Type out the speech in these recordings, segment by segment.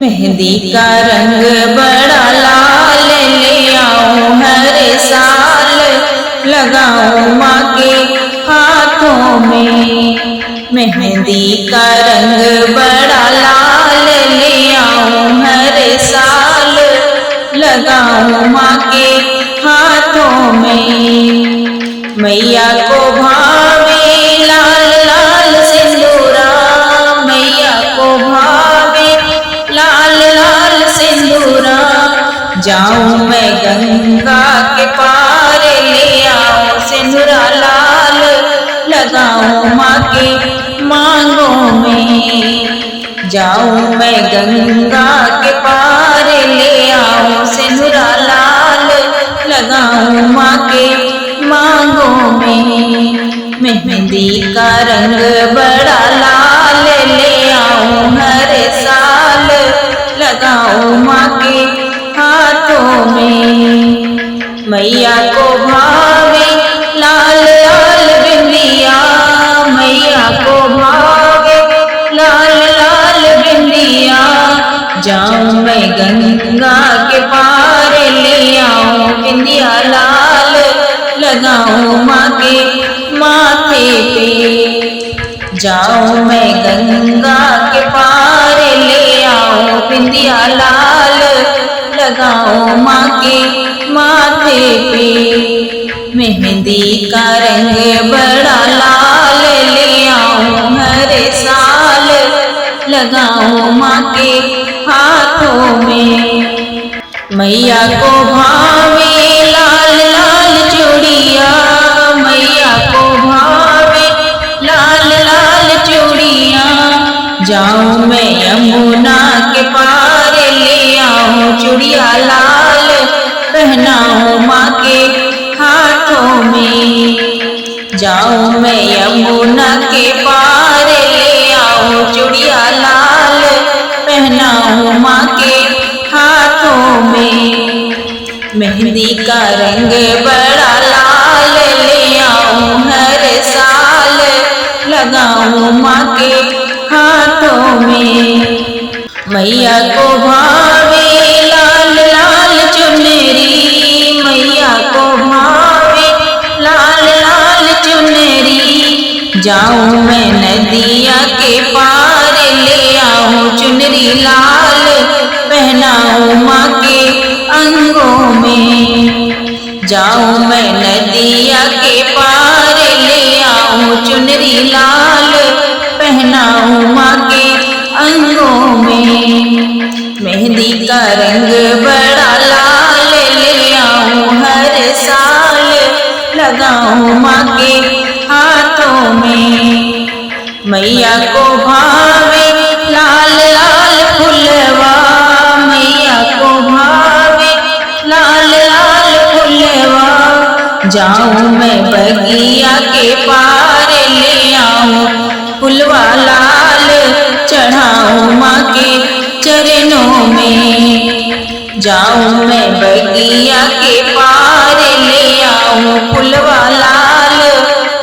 मेहंदी का रंग बड़ा लाल ले आऊं हर साल, लगाऊं माँ के हाथों में। मेहंदी का रंग बड़ा लाल ले आऊं हर साल, लगाऊं माँ के हाथों में। मैया को भावे लाल लाल सिंदूरा, मैया को भावे लाल लाल सिंदूरा। जाऊं मैं गंगा के पार ले आऊं सिंदूरा लाल, लगाऊं माँ के मांगों में। जाऊं मैं गंगा के पार ले आऊं सिंदूरा लाल, लगाऊं माँ के मांगों में। मेहंदी का रंग बड़ा लाल ले आऊं हर साल, लगाऊं माँ के हाथों में। मैया को भावे लाल लाल बिंदिया, मैया को भावे लाल लाल बिंदिया। जाऊं मैं गंगा के पार ले आऊं बिंदिया लाल, लगाऊं माँ के माथे पे। जाऊं मैं गंगा के पार ले आऊं बिंदिया लाल, लगाऊं माँ के माथे पे। मेहंदी का रंग बड़ा लाल ले आऊं हर साल, लगाऊं माँ के हाथों में। मैया को भावे लाल लाल चूड़िया, मैया को भावे लाल लाल चूड़िया। जाऊं मैं यमुना के पार ले आऊं चूड़िया लाल, पहनाऊं माँ के हाथों में। जाऊं मैं यमुना के पार ले आऊं चूड़िया लाल, पहनाऊं माँ के हाथों में। मेहंदी का रंग बड़ा लाल ले आऊं हर साल, लगाऊं माँ के हाथों में। मैया को भावे लाल लाल चुनरी, मैया को भावे लाल लाल चुनरी। जाऊं मैं नदिया के पार ले आऊं चुनरी लाल, पहनाऊं माँ के अंगों में। जाऊं मैं नदिया के पार ले आऊं चुनरी लाल, पहनाऊं माँ के अंगों में। मेहंदी का रंग बड़ा लाल ले आऊं हर साल, लगाऊं माँ के हाथों में। मैया को भावे लाल लाल फुलवा, मैया को भावे लाल लाल फुलवा। जाऊं मैं बगिया के पार ले आऊं फुलवा लाल, चढ़ाऊं माँ के चरणों में। जाऊं मैं बगिया के पार ले आऊं फुलवा लाल,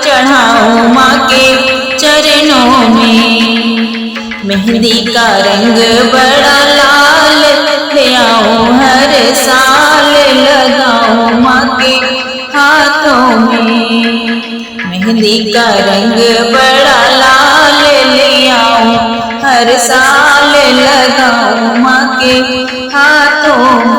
चढ़ाऊं माँ के चरणों में। मेहंदी का रंग बड़ा लाल ले आऊं हर साल, लगाऊं माँ के हाथों में। मेहंदी का रंग बड़ा लाल ले आऊं हर साल, लगाऊं माँ के हाथों में।